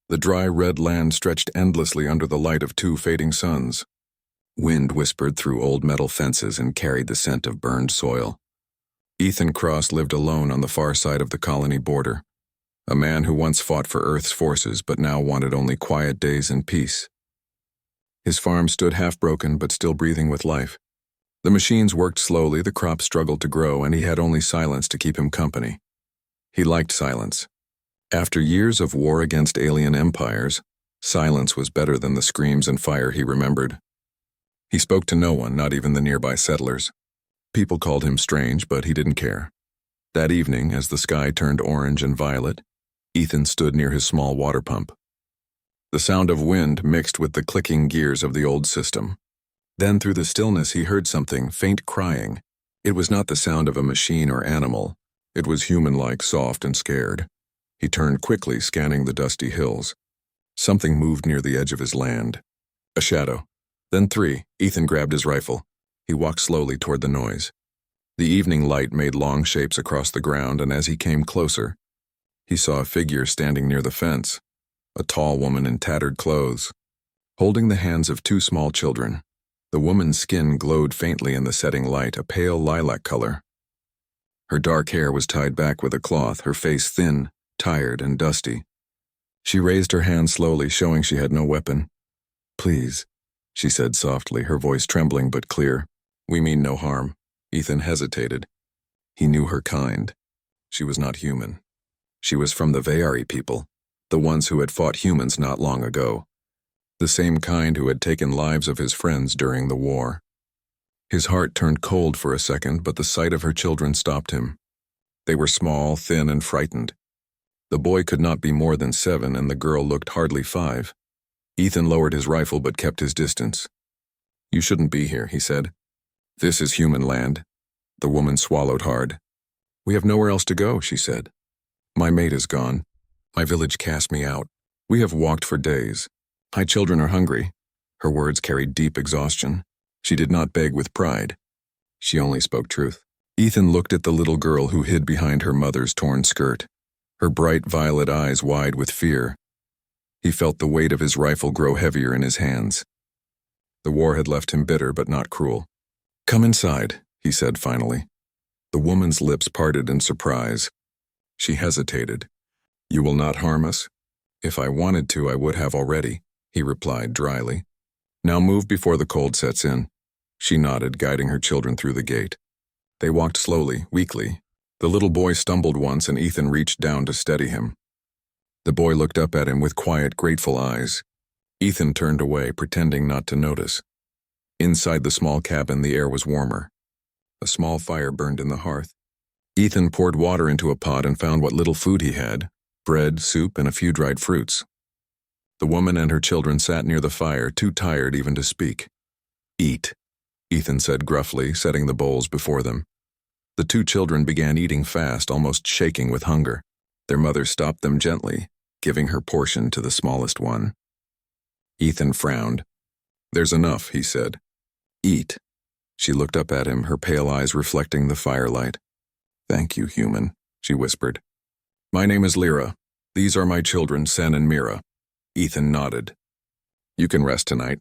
The dry red land stretched endlessly under the light of two fading suns. Wind whispered through old metal fences and carried the scent of burned soil. Ethan Cross lived alone on the far side of the colony border, a man who once fought for Earth's forces but now wanted only quiet days and peace. His farm stood half-broken but still breathing with life. The machines worked slowly, the crops struggled to grow, and he had only silence to keep him company. He liked silence. After years of war against alien empires, silence was better than the screams and fire he remembered. He spoke to no one, not even the nearby settlers. People called him strange, but he didn't care. That evening, as the sky turned orange and violet, Ethan stood near his small water pump. The sound of wind mixed with the clicking gears of the old system. Then through the stillness he heard something, faint crying. It was not the sound of a machine or animal. It was human-like, soft and scared. He turned quickly, scanning the dusty hills. Something moved near the edge of his land. A shadow. Then three. Ethan grabbed his rifle. He walked slowly toward the noise. The evening light made long shapes across the ground, and as he came closer, he saw a figure standing near the fence, a tall woman in tattered clothes, holding the hands of two small children. The woman's skin glowed faintly in the setting light, a pale lilac color. Her dark hair was tied back with a cloth, her face thin, tired, and dusty. She raised her hand slowly, showing she had no weapon. "Please," she said softly, her voice trembling but clear. "We mean no harm." Ethan hesitated. He knew her kind. She was not human. She was from the Veari people, the ones who had fought humans not long ago. The same kind who had taken lives of his friends during the war. His heart turned cold for a second, but the sight of her children stopped him. They were small, thin, and frightened. The boy could not be more than 7, and the girl looked hardly 5. Ethan lowered his rifle but kept his distance. "You shouldn't be here," he said. "This is human land." The woman swallowed hard. "We have nowhere else to go," she said. "My mate is gone. My village cast me out. We have walked for days. My children are hungry." Her words carried deep exhaustion. She did not beg with pride. She only spoke truth. Ethan looked at the little girl who hid behind her mother's torn skirt, her bright violet eyes wide with fear. He felt the weight of his rifle grow heavier in his hands. The war had left him bitter but not cruel. "Come inside," he said finally. The woman's lips parted in surprise. She hesitated. "You will not harm us?" "If I wanted to, I would have already," he replied dryly. "Now move before the cold sets in." She nodded, guiding her children through the gate. They walked slowly, weakly. The little boy stumbled once, and Ethan reached down to steady him. The boy looked up at him with quiet, grateful eyes. Ethan turned away, pretending not to notice. Inside the small cabin, the air was warmer. A small fire burned in the hearth. Ethan poured water into a pot and found what little food he had: bread, soup, and a few dried fruits. The woman and her children sat near the fire, too tired even to speak. "Eat," Ethan said gruffly, setting the bowls before them. The two children began eating fast, almost shaking with hunger. Their mother stopped them gently, giving her portion to the smallest one. Ethan frowned. "There's enough," he said. "Eat." She looked up at him, her pale eyes reflecting the firelight. "Thank you, human," she whispered. "My name is Lyra. These are my children, Sen and Mira." Ethan nodded. "You can rest tonight.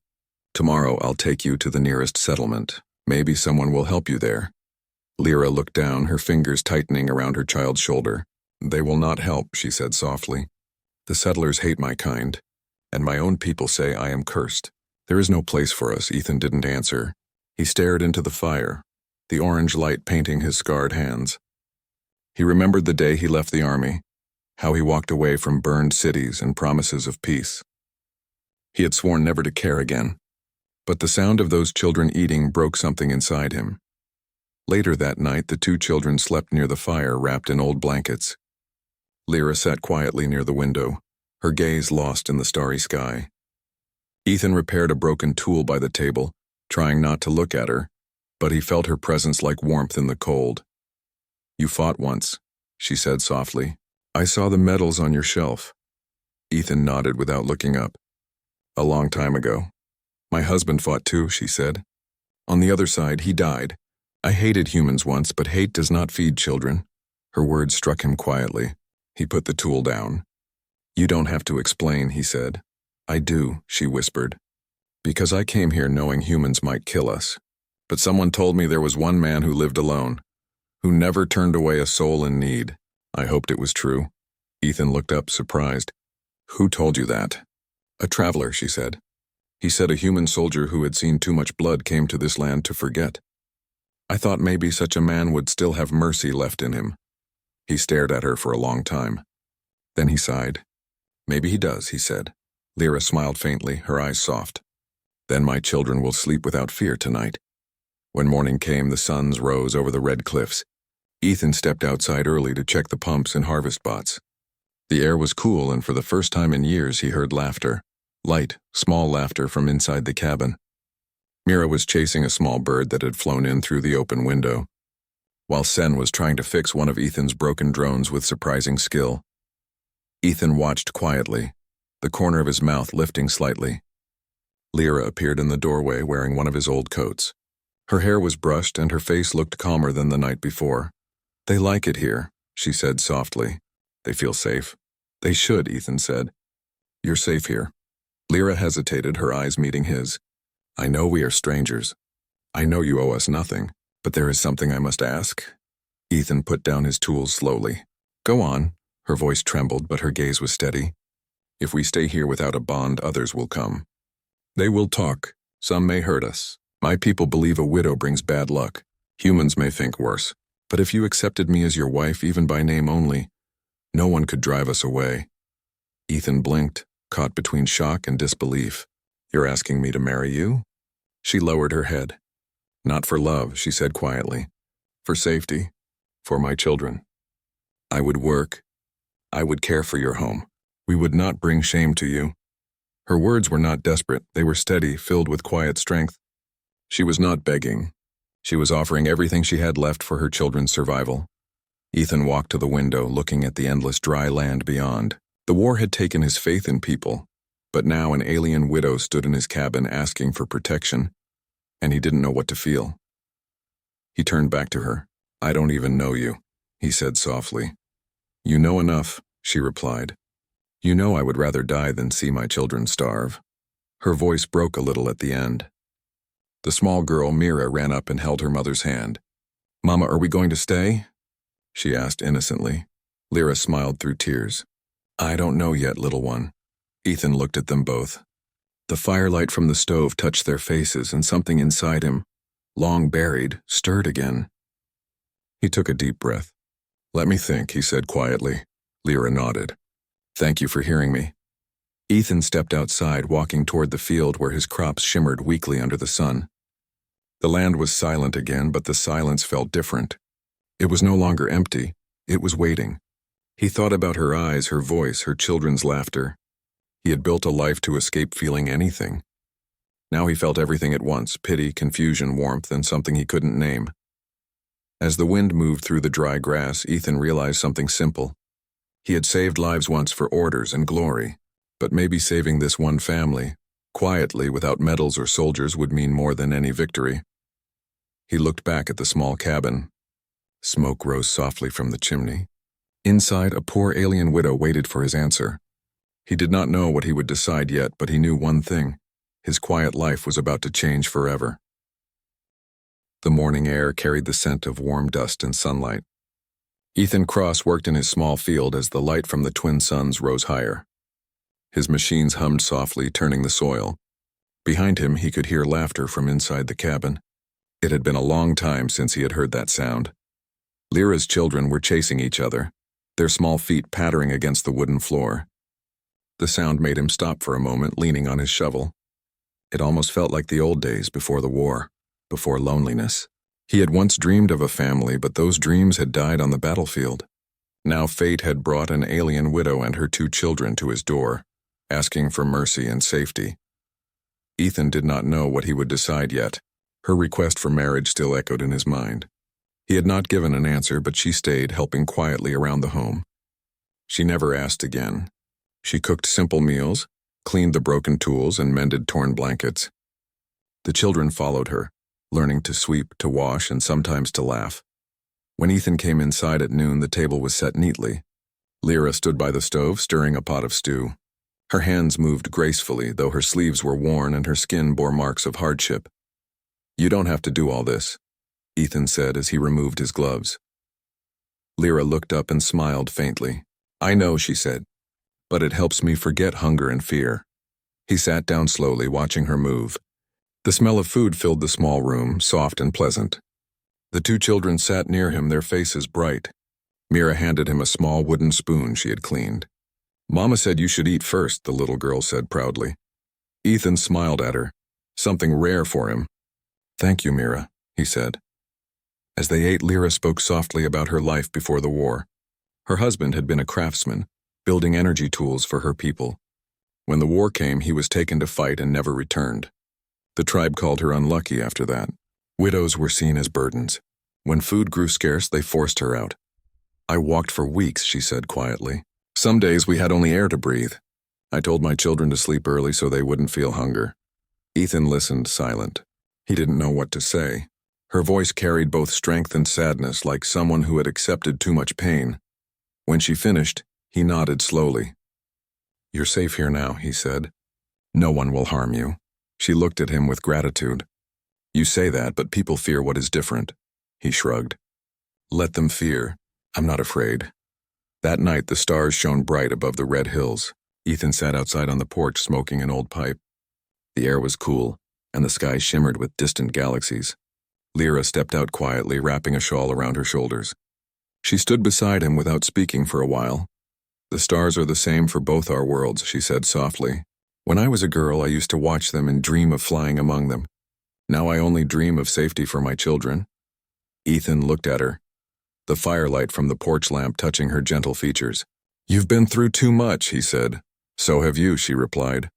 Tomorrow I'll take you to the nearest settlement. Maybe someone will help you there." Lyra looked down, her fingers tightening around her child's shoulder. "They will not help," she said softly. "The settlers hate my kind, and my own people say I am cursed. There is no place for us." Ethan didn't answer. He stared into the fire, the orange light painting his scarred hands. He remembered the day he left the army, how he walked away from burned cities and promises of peace. He had sworn never to care again, but the sound of those children eating broke something inside him. Later that night, the two children slept near the fire, wrapped in old blankets. Lyra sat quietly near the window, her gaze lost in the starry sky. Ethan repaired a broken tool by the table, trying not to look at her, but he felt her presence like warmth in the cold. "You fought once," she said softly. "I saw the medals on your shelf." Ethan nodded without looking up. "A long time ago. My husband fought too," she said. "On the other side, he died. I hated humans once, but hate does not feed children." Her words struck him quietly. He put the tool down. You don't have to explain, he said. I do, she whispered. Because I came here knowing humans might kill us. But someone told me there was one man who lived alone, who never turned away a soul in need. I hoped it was true. Ethan looked up, surprised. Who told you that? A traveler, she said. He said a human soldier who had seen too much blood came to this land to forget. I thought maybe such a man would still have mercy left in him. He stared at her for a long time. Then he sighed. Maybe he does, he said. Lyra smiled faintly, her eyes soft. Then my children will sleep without fear tonight. When morning came, the suns rose over the red cliffs. Ethan stepped outside early to check the pumps and harvest bots. The air was cool, and for the first time in years he heard laughter. Light, small laughter from inside the cabin. Mira was chasing a small bird that had flown in through the open window, while Sen was trying to fix one of Ethan's broken drones with surprising skill. Ethan watched quietly, the corner of his mouth lifting slightly. Lyra appeared in the doorway wearing one of his old coats. Her hair was brushed and her face looked calmer than the night before. They like it here, she said softly. They feel safe. They should, Ethan said. You're safe here. Lyra hesitated, her eyes meeting his. I know we are strangers. I know you owe us nothing, but there is something I must ask. Ethan put down his tools slowly. Go on. Her voice trembled, but her gaze was steady. If we stay here without a bond, others will come. They will talk. Some may hurt us. My people believe a widow brings bad luck. Humans may think worse. But if you accepted me as your wife, even by name only, no one could drive us away. Ethan blinked, caught between shock and disbelief. You're asking me to marry you? She lowered her head. Not for love, she said quietly. For safety. For my children. I would work. I would care for your home. We would not bring shame to you. Her words were not desperate, they were steady, filled with quiet strength. She was not begging. She was offering everything she had left for her children's survival. Ethan walked to the window, looking at the endless dry land beyond. The war had taken his faith in people, but now an alien widow stood in his cabin asking for protection, and he didn't know what to feel. He turned back to her. I don't even know you, he said softly. You know enough, she replied. You know I would rather die than see my children starve. Her voice broke a little at the end. The small girl, Mira, ran up and held her mother's hand. Mama, are we going to stay? She asked innocently. Lyra smiled through tears. I don't know yet, little one. Ethan looked at them both. The firelight from the stove touched their faces, and something inside him, long buried, stirred again. He took a deep breath. Let me think, he said quietly. Lyra nodded. Thank you for hearing me. Ethan stepped outside, walking toward the field where his crops shimmered weakly under the sun. The land was silent again, but the silence felt different. It was no longer empty. It was waiting. He thought about her eyes, her voice, her children's laughter. He had built a life to escape feeling anything. Now he felt everything at once, pity, confusion, warmth, and something he couldn't name. As the wind moved through the dry grass, Ethan realized something simple. He had saved lives once for orders and glory, but maybe saving this one family, quietly, without medals or soldiers, would mean more than any victory. He looked back at the small cabin. Smoke rose softly from the chimney. Inside, a poor alien widow waited for his answer. He did not know what he would decide yet, but he knew one thing. His quiet life was about to change forever. The morning air carried the scent of warm dust and sunlight. Ethan Cross worked in his small field as the light from the twin suns rose higher. His machines hummed softly, turning the soil. Behind him, he could hear laughter from inside the cabin. It had been a long time since he had heard that sound. Lyra's children were chasing each other, their small feet pattering against the wooden floor. The sound made him stop for a moment, leaning on his shovel. It almost felt like the old days before the war, before loneliness. He had once dreamed of a family, but those dreams had died on the battlefield. Now fate had brought an alien widow and her 2 children to his door, asking for mercy and safety. Ethan did not know what he would decide yet. Her request for marriage still echoed in his mind. He had not given an answer, but she stayed, helping quietly around the home. She never asked again. She cooked simple meals, cleaned the broken tools, and mended torn blankets. The children followed her, learning to sweep, to wash, and sometimes to laugh. When Ethan came inside at noon, the table was set neatly. Lyra stood by the stove, stirring a pot of stew. Her hands moved gracefully, though her sleeves were worn and her skin bore marks of hardship. "You don't have to do all this," Ethan said as he removed his gloves. Lyra looked up and smiled faintly. "I know," she said, "but it helps me forget hunger and fear." He sat down slowly, watching her move. The smell of food filled the small room, soft and pleasant. The two children sat near him, their faces bright. Mira handed him a small wooden spoon she had cleaned. "Mama said you should eat first," the little girl said proudly. Ethan smiled at her, something rare for him. "Thank you, Mira," he said. As they ate, Lyra spoke softly about her life before the war. Her husband had been a craftsman, building energy tools for her people. When the war came, he was taken to fight and never returned. The tribe called her unlucky after that. Widows were seen as burdens. When food grew scarce, they forced her out. "I walked for weeks," she said quietly. "Some days we had only air to breathe. I told my children to sleep early so they wouldn't feel hunger." Ethan listened, silent. He didn't know what to say. Her voice carried both strength and sadness, like someone who had accepted too much pain. When she finished, he nodded slowly. "You're safe here now," he said. "No one will harm you." She looked at him with gratitude. "You say that, but people fear what is different." He shrugged. "Let them fear. I'm not afraid." That night, the stars shone bright above the red hills. Ethan sat outside on the porch, smoking an old pipe. The air was cool, and the sky shimmered with distant galaxies. Lyra stepped out quietly, wrapping a shawl around her shoulders. She stood beside him without speaking for a while. "The stars are the same for both our worlds," she said softly. "When I was a girl, I used to watch them and dream of flying among them. Now I only dream of safety for my children." Ethan looked at her, the firelight from the porch lamp touching her gentle features. "You've been through too much," he said. "So have you," she replied.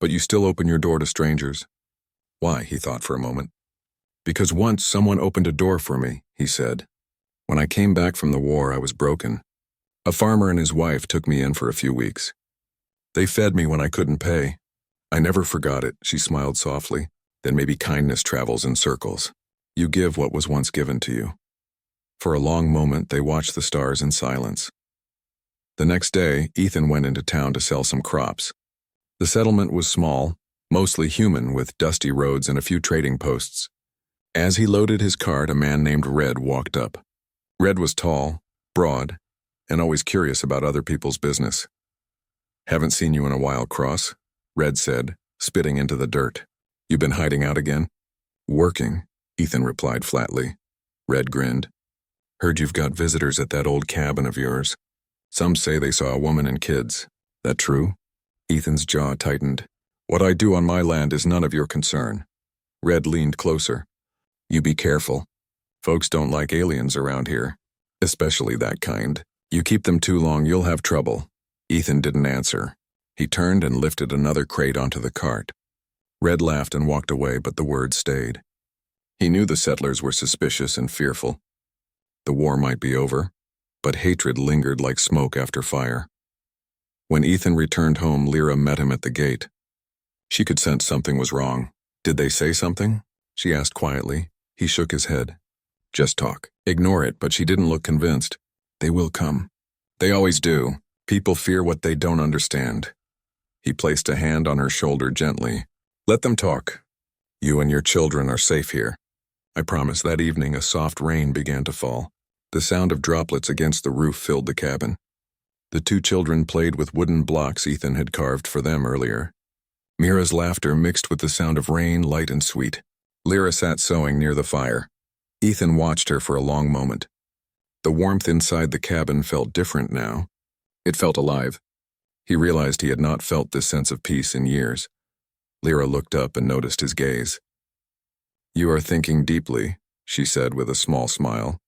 "But you still open your door to strangers." "Why?" he thought for a moment. "Because once someone opened a door for me," he said. "When I came back from the war, I was broken. A farmer and his wife took me in for a few weeks. They fed me when I couldn't pay. I never forgot it," she smiled softly. "Then maybe kindness travels in circles. You give what was once given to you." For a long moment, they watched the stars in silence. The next day, Ethan went into town to sell some crops. The settlement was small, mostly human, with dusty roads and a few trading posts. As he loaded his cart, a man named Red walked up. Red was tall, broad, and always curious about other people's business. "Haven't seen you in a while, Cross," Red said, spitting into the dirt. "You been hiding out again?" "Working," Ethan replied flatly. Red grinned. "Heard you've got visitors at that old cabin of yours. Some say they saw a woman and kids. That true?" Ethan's jaw tightened. "What I do on my land is none of your concern." Red leaned closer. "You be careful. Folks don't like aliens around here, especially that kind. You keep them too long, you'll have trouble." Ethan didn't answer. He turned and lifted another crate onto the cart. Red laughed and walked away, but the words stayed. He knew the settlers were suspicious and fearful. The war might be over, but hatred lingered like smoke after fire. When Ethan returned home, Lyra met him at the gate. She could sense something was wrong. "Did they say something?" she asked quietly. He shook his head. "Just talk. Ignore it," but she didn't look convinced. "They will come. They always do. People fear what they don't understand." He placed a hand on her shoulder gently. "Let them talk. You and your children are safe here." I promise. That evening, a soft rain began to fall. The sound of droplets against the roof filled the cabin. The two children played with wooden blocks Ethan had carved for them earlier. Mira's laughter mixed with the sound of rain, light and sweet. Lyra sat sewing near the fire. Ethan watched her for a long moment. The warmth inside the cabin felt different now. It felt alive. He realized he had not felt this sense of peace in years. Lyra looked up and noticed his gaze. "You are thinking deeply," she said with a small smile.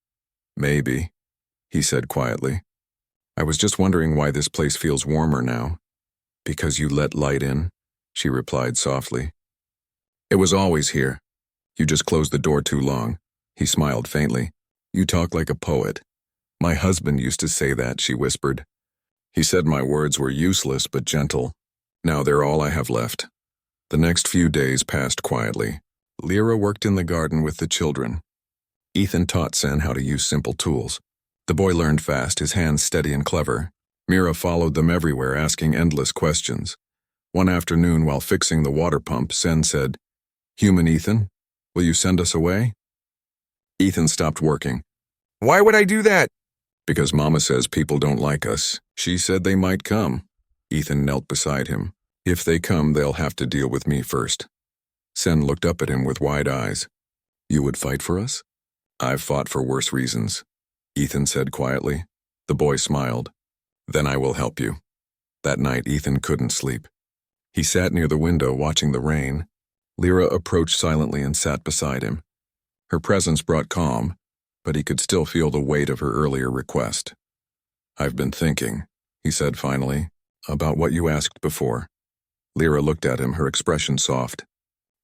"Maybe," he said quietly. "I was just wondering why this place feels warmer now." "Because you let light in," she replied softly. "It was always here. You just closed the door too long." He smiled faintly. "You talk like a poet." "My husband used to say that," she whispered. "He said my words were useless but gentle. Now they're all I have left." The next few days passed quietly. Lyra worked in the garden with the children. Ethan taught Sen how to use simple tools. The boy learned fast, his hands steady and clever. Mira followed them everywhere, asking endless questions. One afternoon, while fixing the water pump, Sen said, "Human Ethan, will you send us away?" Ethan stopped working. "Why would I do that?" "Because Mama says people don't like us. She said they might come." Ethan knelt beside him. "If they come, they'll have to deal with me first." Sen looked up at him with wide eyes. "You would fight for us?" "I've fought for worse reasons," Ethan said quietly. The boy smiled. "Then I will help you." That night, Ethan couldn't sleep. He sat near the window watching the rain. Lyra approached silently and sat beside him. Her presence brought calm, but he could still feel the weight of her earlier request. "I've been thinking," he said finally, "about what you asked before." Lyra looked at him, her expression soft.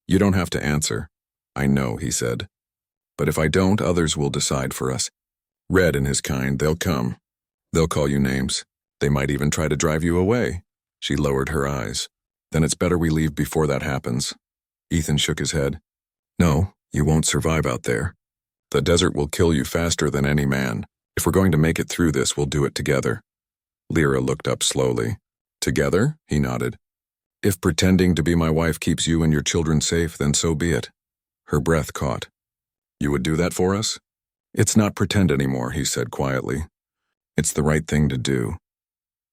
"You don't have to answer." "I know," he said. "But if I don't, others will decide for us. Red and his kind, they'll come. They'll call you names. They might even try to drive you away." She lowered her eyes. "Then it's better we leave before that happens." Ethan shook his head. "No, you won't survive out there. The desert will kill you faster than any man. If we're going to make it through this, we'll do it together." Lyra looked up slowly. "Together?" he nodded. "If pretending to be my wife keeps you and your children safe, then so be it." Her breath caught. "You would do that for us?" "It's not pretend anymore," he said quietly. "It's the right thing to do."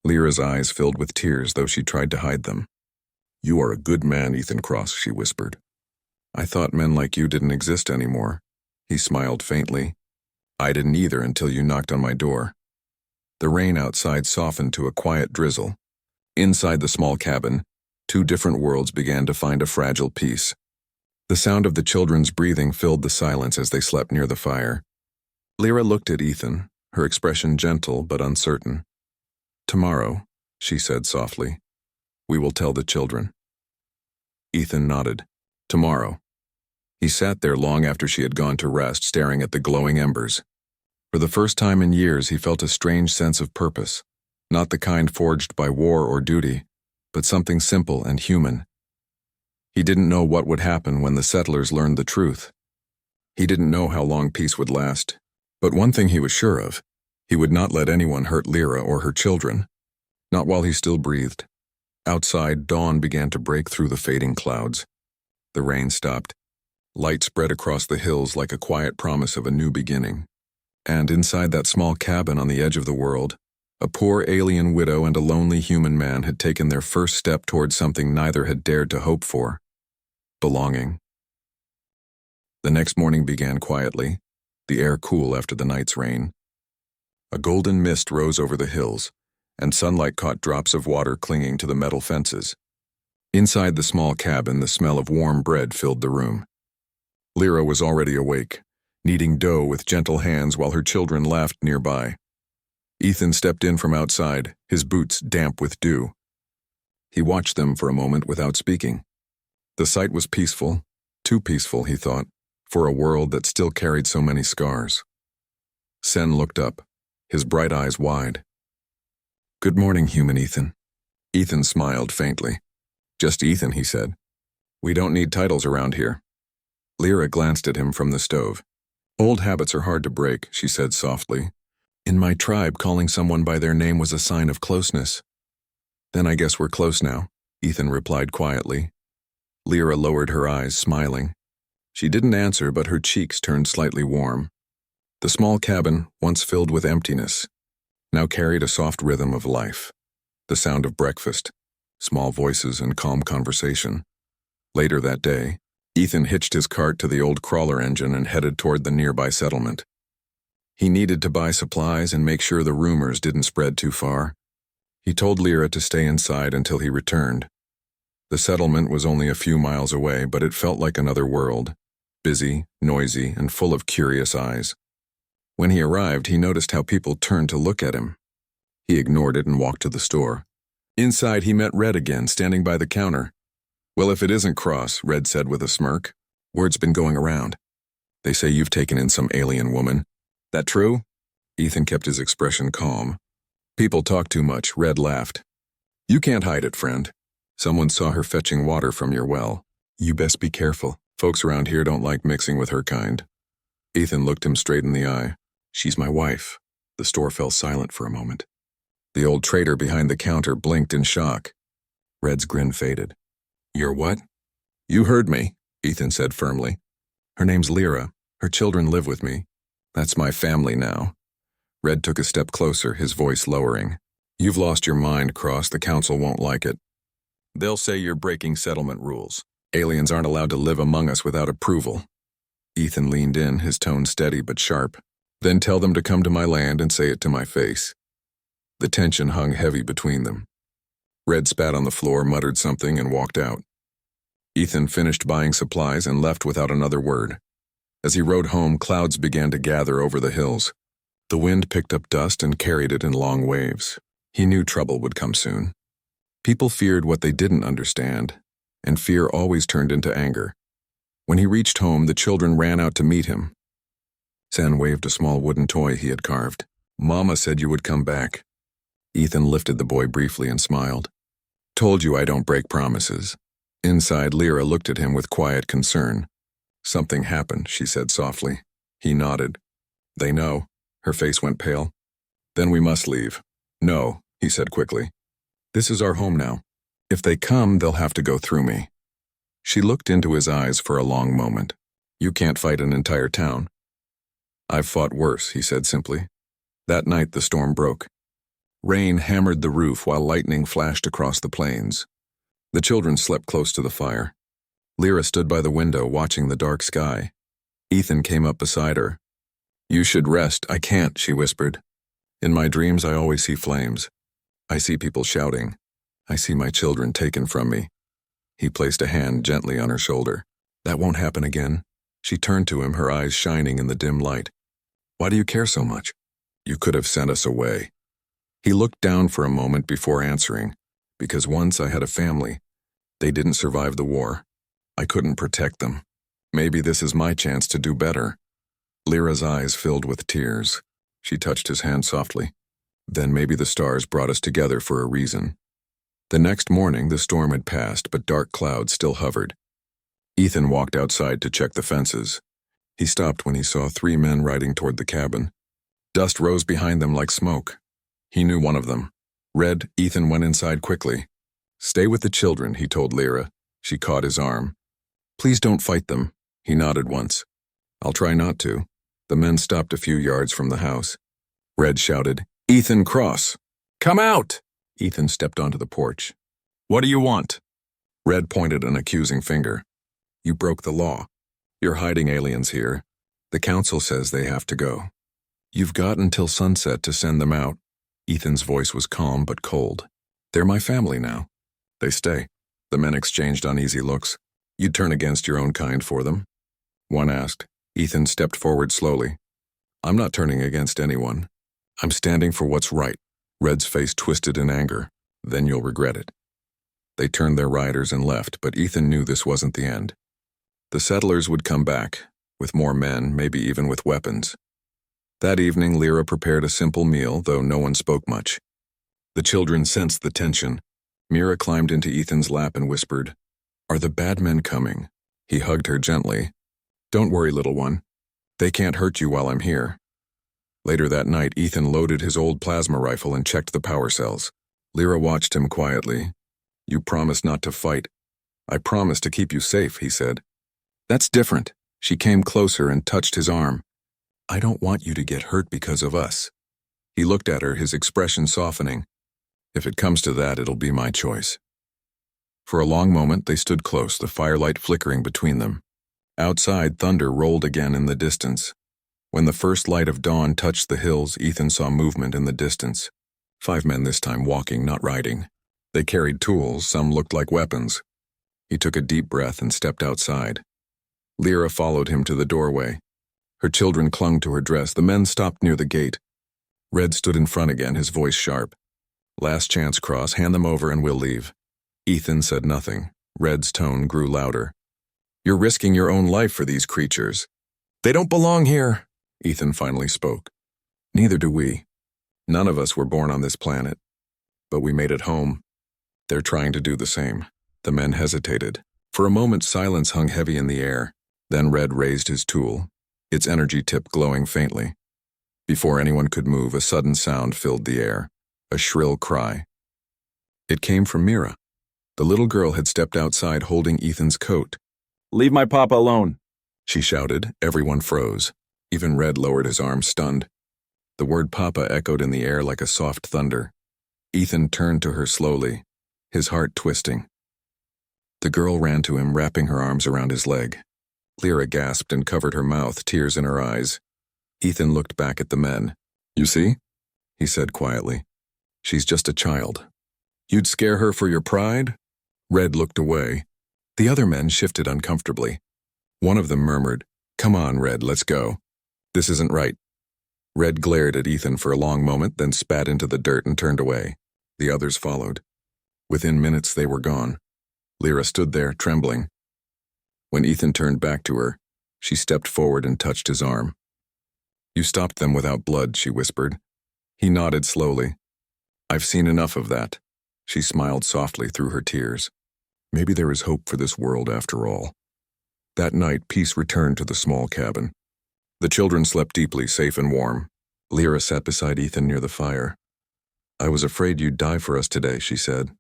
Lyra's eyes filled with tears, though she tried to hide them. "You are a good man, Ethan Cross," she whispered. "I thought men like you didn't exist anymore." He smiled faintly. "I didn't either until you knocked on my door." The rain outside softened to a quiet drizzle. Inside the small cabin, two different worlds began to find a fragile peace. The sound of the children's breathing filled the silence as they slept near the fire. Lyra looked at Ethan, her expression gentle but uncertain. "Tomorrow," she said softly, "we will tell the children." Ethan nodded. "Tomorrow." He sat there long after she had gone to rest, staring at the glowing embers. For the first time in years, he felt a strange sense of purpose, not the kind forged by war or duty, but something simple and human. He didn't know what would happen when the settlers learned the truth. He didn't know how long peace would last, but one thing he was sure of: he would not let anyone hurt Lyra or her children, not while he still breathed. Outside, dawn began to break through the fading clouds. The rain stopped. Light spread across the hills like a quiet promise of a new beginning. And inside that small cabin on the edge of the world, a poor alien widow and a lonely human man had taken their first step towards something neither had dared to hope for: belonging. The next morning began quietly, the air cool after the night's rain. A golden mist rose over the hills, and sunlight caught drops of water clinging to the metal fences. Inside the small cabin, the smell of warm bread filled the room. Lyra was already awake, kneading dough with gentle hands while her children laughed nearby. Ethan stepped in from outside, his boots damp with dew. He watched them for a moment without speaking. The sight was peaceful, too peaceful, he thought, for a world that still carried so many scars. Sen looked up, his bright eyes wide. "Good morning, human Ethan." Ethan smiled faintly. "Just Ethan," he said. "We don't need titles around here." Lyra glanced at him from the stove. "Old habits are hard to break," she said softly. "In my tribe, calling someone by their name was a sign of closeness." "Then I guess we're close now," Ethan replied quietly. Lyra lowered her eyes, smiling. She didn't answer, but her cheeks turned slightly warm. The small cabin, once filled with emptiness, now carried a soft rhythm of life. The sound of breakfast, small voices and calm conversation. Later that day, Ethan hitched his cart to the old crawler engine and headed toward the nearby settlement. He needed to buy supplies and make sure the rumors didn't spread too far. He told Lyra to stay inside until he returned. The settlement was only a few miles away, but it felt like another world, busy, noisy, and full of curious eyes. When he arrived, he noticed how people turned to look at him. He ignored it and walked to the store. Inside, he met Red again, standing by the counter. "Well, if it isn't Cross," Red said with a smirk. "Word's been going around. They say you've taken in some alien woman. That true?" Ethan kept his expression calm. "People talk too much," Red laughed. "You can't hide it, friend. Someone saw her fetching water from your well. You best be careful. Folks around here don't like mixing with her kind." Ethan looked him straight in the eye. "She's my wife." The store fell silent for a moment. The old trader behind the counter blinked in shock. Red's grin faded. "You're what?" "You heard me," Ethan said firmly. "Her name's Lyra. Her children live with me. That's my family now." Red took a step closer, his voice lowering. "You've lost your mind, Cross. The council won't like it. They'll say you're breaking settlement rules. Aliens aren't allowed to live among us without approval." Ethan leaned in, his tone steady but sharp. "Then tell them to come to my land and say it to my face." The tension hung heavy between them. Red spat on the floor, muttered something, and walked out. Ethan finished buying supplies and left without another word. As he rode home, clouds began to gather over the hills. The wind picked up dust and carried it in long waves. He knew trouble would come soon. People feared what they didn't understand, and fear always turned into anger. When he reached home, the children ran out to meet him. Sen waved a small wooden toy he had carved. "Mama said you would come back." Ethan lifted the boy briefly and smiled. "Told you I don't break promises." Inside, Lyra looked at him with quiet concern. "Something happened," she said softly. He nodded. "They know." Her face went pale. "Then we must leave." "No," he said quickly. "This is our home now. If they come, they'll have to go through me." She looked into his eyes for a long moment. "You can't fight an entire town." "I've fought worse," he said simply. That night the storm broke. Rain hammered the roof while lightning flashed across the plains. The children slept close to the fire. Lyra stood by the window watching the dark sky. Ethan came up beside her. "You should rest." "I can't," she whispered. "In my dreams I always see flames. I see people shouting. I see my children taken from me." He placed a hand gently on her shoulder. "That won't happen again." She turned to him, her eyes shining in the dim light. "Why do you care so much?" "You could have sent us away." He looked down for a moment before answering. "Because once I had a family. They didn't survive the war. I couldn't protect them. Maybe this is my chance to do better." Lyra's eyes filled with tears. She touched his hand softly. "Then maybe the stars brought us together for a reason." The next morning, the storm had passed, but dark clouds still hovered. Ethan walked outside to check the fences. He stopped when he saw 3 men riding toward the cabin. Dust rose behind them like smoke. He knew one of them. Red, Ethan went inside quickly. "Stay with the children," he told Lyra. She caught his arm. "Please don't fight them." He nodded once. "I'll try not to." The men stopped a few yards from the house. Red shouted, "Ethan Cross! Come out!" Ethan stepped onto the porch. "What do you want?" Red pointed an accusing finger. "You broke the law. You're hiding aliens here. The council says they have to go. You've got until sunset to send them out." Ethan's voice was calm but cold. "They're my family now. They stay." The men exchanged uneasy looks. "You'd turn against your own kind for them?" one asked. Ethan stepped forward slowly. "I'm not turning against anyone. I'm standing for what's right." Red's face twisted in anger. "Then you'll regret it." They turned their riders and left, but Ethan knew this wasn't the end. The settlers would come back, with more men, maybe even with weapons. That evening, Lyra prepared a simple meal, though no one spoke much. The children sensed the tension. Mira climbed into Ethan's lap and whispered, "Are the bad men coming?" He hugged her gently. "Don't worry, little one. They can't hurt you while I'm here." Later that night, Ethan loaded his old plasma rifle and checked the power cells. Lyra watched him quietly. "You promised not to fight." "I promised to keep you safe," he said. "That's different." She came closer and touched his arm. "I don't want you to get hurt because of us." He looked at her, his expression softening. "If it comes to that, it'll be my choice." For a long moment, they stood close, the firelight flickering between them. Outside, thunder rolled again in the distance. When the first light of dawn touched the hills, Ethan saw movement in the distance. 5 men this time, walking, not riding. They carried tools, some looked like weapons. He took a deep breath and stepped outside. Lyra followed him to the doorway. Her children clung to her dress. The men stopped near the gate. Red stood in front again, his voice sharp. "Last chance, Cross. Hand them over and we'll leave." Ethan said nothing. Red's tone grew louder. "You're risking your own life for these creatures." "They don't belong here," Ethan finally spoke. "Neither do we. None of us were born on this planet. But we made it home. They're trying to do the same." The men hesitated. For a moment, silence hung heavy in the air. Then Red raised his tool, its energy tip glowing faintly. Before anyone could move, a sudden sound filled the air. A shrill cry. It came from Mira. The little girl had stepped outside holding Ethan's coat. "Leave my papa alone," she shouted. Everyone froze. Even Red lowered his arms, stunned. The word Papa echoed in the air like a soft thunder. Ethan turned to her slowly, his heart twisting. The girl ran to him, wrapping her arms around his leg. Lyra gasped and covered her mouth, tears in her eyes. Ethan looked back at the men. "You see?" he said quietly. "She's just a child. You'd scare her for your pride?" Red looked away. The other men shifted uncomfortably. One of them murmured, "Come on, Red, let's go. This isn't right." Red glared at Ethan for a long moment, then spat into the dirt and turned away. The others followed. Within minutes, they were gone. Lyra stood there, trembling. When Ethan turned back to her, she stepped forward and touched his arm. "You stopped them without blood," she whispered. He nodded slowly. "I've seen enough of that." She smiled softly through her tears. Maybe there is hope for this world after all. That night, peace returned to the small cabin. The children slept deeply, safe and warm. Lyra sat beside Ethan near the fire. "I was afraid you'd die for us today," she said.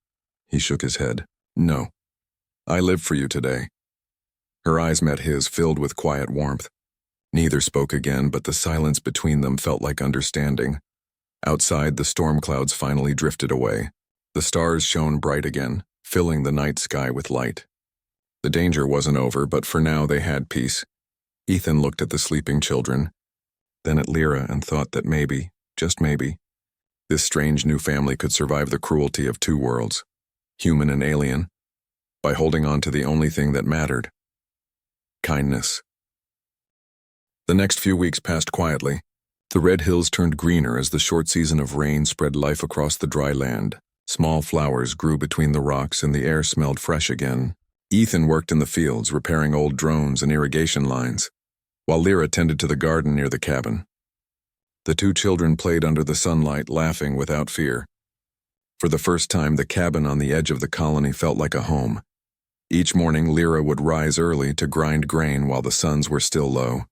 He shook his head. "No. I live for you today." Her eyes met his, filled with quiet warmth. Neither spoke again, but the silence between them felt like understanding. Outside, the storm clouds finally drifted away. The stars shone bright again, filling the night sky with light. The danger wasn't over, but for now they had peace. Ethan looked at the sleeping children, then at Lyra, and thought that maybe, just maybe, this strange new family could survive the cruelty of two worlds, human and alien, by holding on to the only thing that mattered: kindness. The next few weeks passed quietly. The red hills turned greener as the short season of rain spread life across the dry land. Small flowers grew between the rocks and the air smelled fresh again. Ethan worked in the fields, repairing old drones and irrigation lines, while Lyra tended to the garden near the cabin. The two children played under the sunlight, laughing without fear. For the first time, the cabin on the edge of the colony felt like a home. Each morning, Lyra would rise early to grind grain while the suns were still low.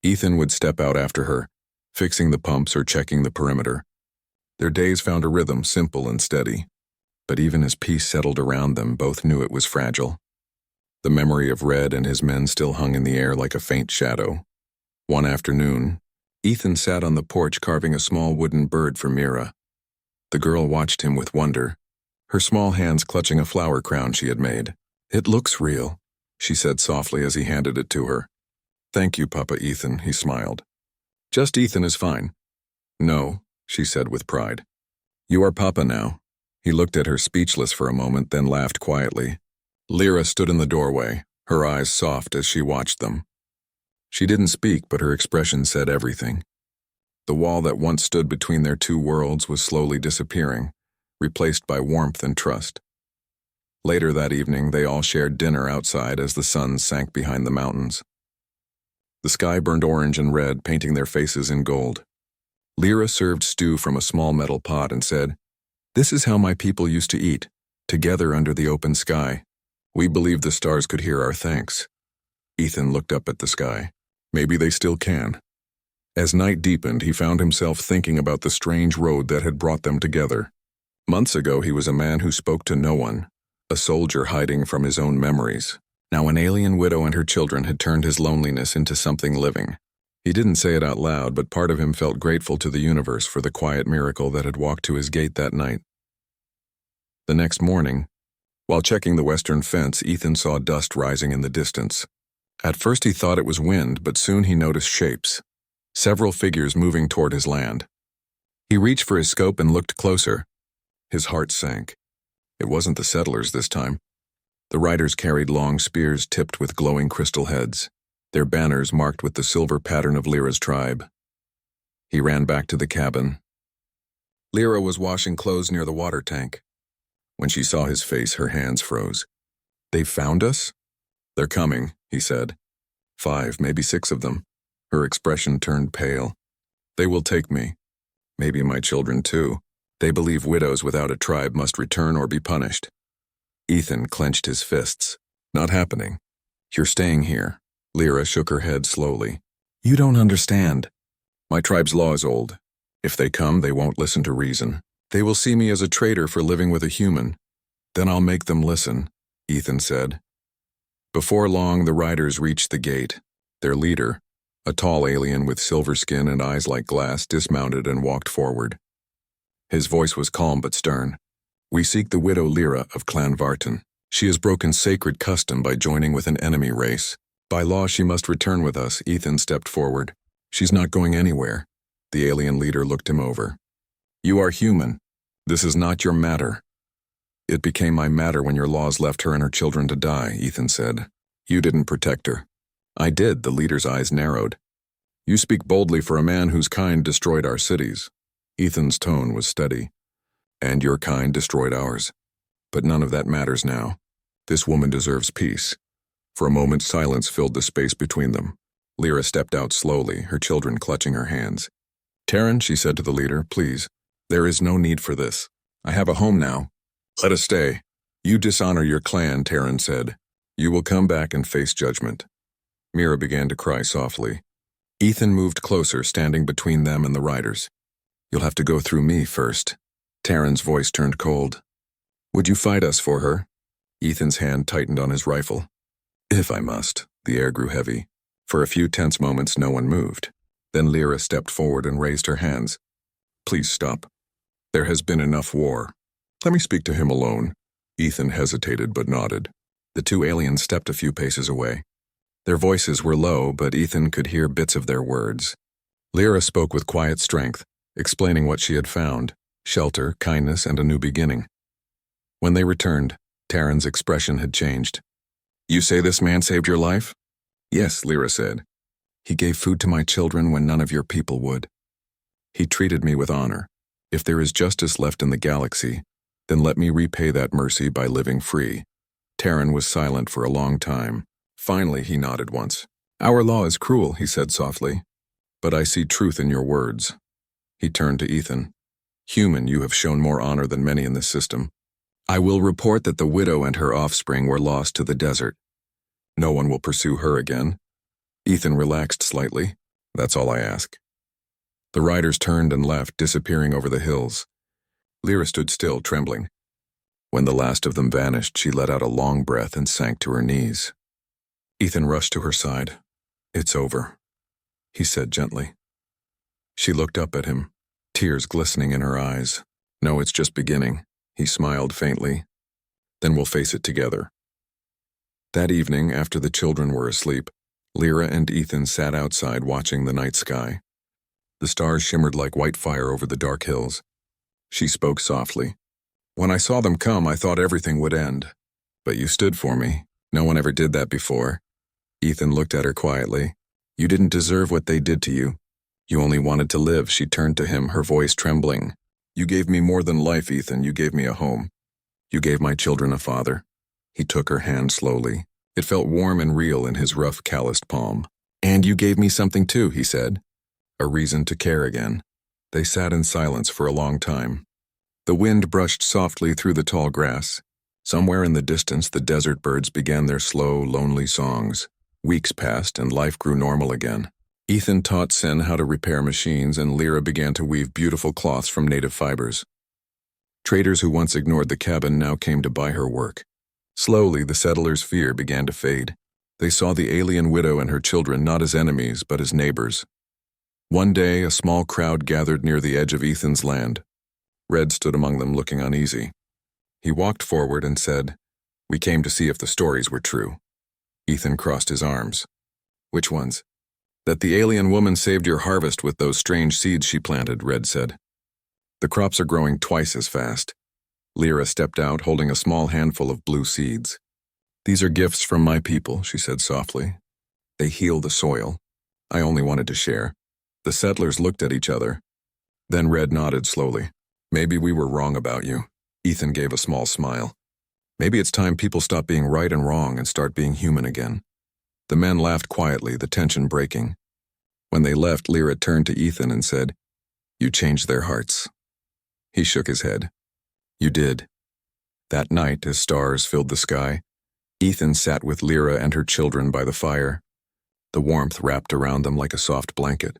Ethan would step out after her, fixing the pumps or checking the perimeter. Their days found a rhythm, simple and steady. But even as peace settled around them, both knew it was fragile. The memory of Red and his men still hung in the air like a faint shadow. One afternoon, Ethan sat on the porch carving a small wooden bird for Mira. The girl watched him with wonder, her small hands clutching a flower crown she had made. "It looks real," she said softly as he handed it to her. "Thank you, Papa Ethan," he smiled. "Just Ethan is fine." "No," she said with pride. "You are Papa now." He looked at her speechless for a moment, then laughed quietly. Lyra stood in the doorway, her eyes soft as she watched them. She didn't speak, but her expression said everything. The wall that once stood between their two worlds was slowly disappearing, replaced by warmth and trust. Later that evening, they all shared dinner outside as the sun sank behind the mountains. The sky burned orange and red, painting their faces in gold. Lyra served stew from a small metal pot and said, "This is how my people used to eat, together under the open sky. We believed the stars could hear our thanks." Ethan looked up at the sky. Maybe they still can. As night deepened, he found himself thinking about the strange road that had brought them together. Months ago, he was a man who spoke to no one, a soldier hiding from his own memories. Now an alien widow and her children had turned his loneliness into something living. He didn't say it out loud, but part of him felt grateful to the universe for the quiet miracle that had walked to his gate that night. The next morning, while checking the western fence, Ethan saw dust rising in the distance. At first he thought it was wind, but soon he noticed shapes, several figures moving toward his land. He reached for his scope and looked closer. His heart sank. It wasn't the settlers this time. The riders carried long spears tipped with glowing crystal heads, their banners marked with the silver pattern of Lyra's tribe. He ran back to the cabin. Lyra was washing clothes near the water tank. When she saw his face, her hands froze. "They found us?" "They're coming," he said. 5, maybe 6 of them. Her expression turned pale. "They will take me. Maybe my children too. They believe widows without a tribe must return or be punished." Ethan clenched his fists. "Not happening. You're staying here." Lyra shook her head slowly. "You don't understand. My tribe's law is old. If they come, they won't listen to reason. They will see me as a traitor for living with a human. Then I'll make them listen, Ethan said. Before long, the riders reached the gate. Their leader, a tall alien with silver skin and eyes like glass, dismounted and walked forward. His voice was calm but stern. We seek the widow Lyra of Clan Vartan. She has broken sacred custom by joining with an enemy race. By law, she must return with us. Ethan stepped forward. She's not going anywhere. The alien leader looked him over. You are human. This is not your matter. It became my matter when your laws left her and her children to die, Ethan said. You didn't protect her. I did, the leader's eyes narrowed. You speak boldly for a man whose kind destroyed our cities. Ethan's tone was steady. And your kind destroyed ours. But none of that matters now. This woman deserves peace. For a moment, silence filled the space between them. Lyra stepped out slowly, her children clutching her hands. Terran, she said to the leader, please. There is no need for this. I have a home now. Let us stay. You dishonor your clan, Terran said. You will come back and face judgment. Mira began to cry softly. Ethan moved closer, standing between them and the riders. You'll have to go through me first. Terran's voice turned cold. Would you fight us for her? Ethan's hand tightened on his rifle. If I must. The air grew heavy. For a few tense moments, no one moved. Then Lyra stepped forward and raised her hands. Please stop. There has been enough war. Let me speak to him alone. Ethan hesitated but nodded. The two aliens stepped a few paces away. Their voices were low, but Ethan could hear bits of their words. Lyra spoke with quiet strength, explaining what she had found: shelter, kindness, and a new beginning. When they returned, Terran's expression had changed. You say this man saved your life? Yes, Lyra said. He gave food to my children when none of your people would. He treated me with honor. If there is justice left in the galaxy, then let me repay that mercy by living free. Terran was silent for a long time. Finally, he nodded once. Our law is cruel, he said softly, but I see truth in your words. He turned to Ethan. Human, you have shown more honor than many in this system. I will report that the widow and her offspring were lost to the desert. No one will pursue her again. Ethan relaxed slightly. That's all I ask. The riders turned and left, disappearing over the hills. Lyra stood still, trembling. When the last of them vanished, she let out a long breath and sank to her knees. Ethan rushed to her side. It's over, he said gently. She looked up at him, tears glistening in her eyes. No, it's just beginning, he smiled faintly. Then we'll face it together. That evening, after the children were asleep, Lyra and Ethan sat outside watching the night sky. The stars shimmered like white fire over the dark hills. She spoke softly. When I saw them come, I thought everything would end. But you stood for me. No one ever did that before. Ethan looked at her quietly. You didn't deserve what they did to you. You only wanted to live. She turned to him, her voice trembling. You gave me more than life, Ethan. You gave me a home. You gave my children a father. He took her hand slowly. It felt warm and real in his rough, calloused palm. And you gave me something too, he said. A reason to care again. They sat in silence for a long time. The wind brushed softly through the tall grass. Somewhere in the distance, the desert birds began their slow, lonely songs. Weeks passed, and life grew normal again. Ethan taught Sen how to repair machines, and Lyra began to weave beautiful cloths from native fibers. Traders who once ignored the cabin now came to buy her work. Slowly, the settlers' fear began to fade. They saw the alien widow and her children not as enemies, but as neighbors. One day, a small crowd gathered near the edge of Ethan's land. Red stood among them, looking uneasy. He walked forward and said, We came to see if the stories were true. Ethan crossed his arms. Which ones? That the alien woman saved your harvest with those strange seeds she planted, Red said. The crops are growing twice as fast. Lyra stepped out, holding a small handful of blue seeds. These are gifts from my people, she said softly. They heal the soil. I only wanted to share. The settlers looked at each other. Then Red nodded slowly. Maybe we were wrong about you. Ethan gave a small smile. Maybe it's time people stop being right and wrong and start being human again. The men laughed quietly, the tension breaking. When they left, Lyra turned to Ethan and said, You changed their hearts. He shook his head. You did. That night, as stars filled the sky, Ethan sat with Lyra and her children by the fire. The warmth wrapped around them like a soft blanket.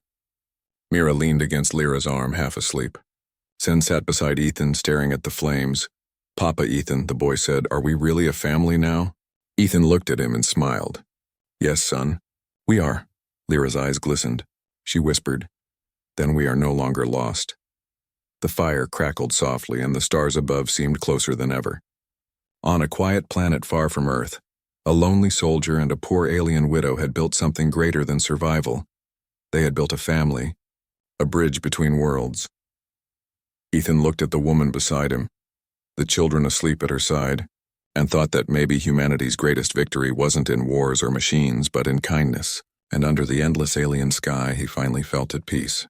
Mira leaned against Lyra's arm, half asleep. Sen sat beside Ethan, staring at the flames. "Papa, Ethan," the boy said, "are we really a family now?" Ethan looked at him and smiled. "Yes, son, we are." Lyra's eyes glistened. She whispered, "Then we are no longer lost." The fire crackled softly, and the stars above seemed closer than ever. On a quiet planet far from Earth, a lonely soldier and a poor alien widow had built something greater than survival. They had built a family, a bridge between worlds. Ethan looked at the woman beside him, the children asleep at her side, and thought that maybe humanity's greatest victory wasn't in wars or machines, but in kindness, and under the endless alien sky he finally felt at peace.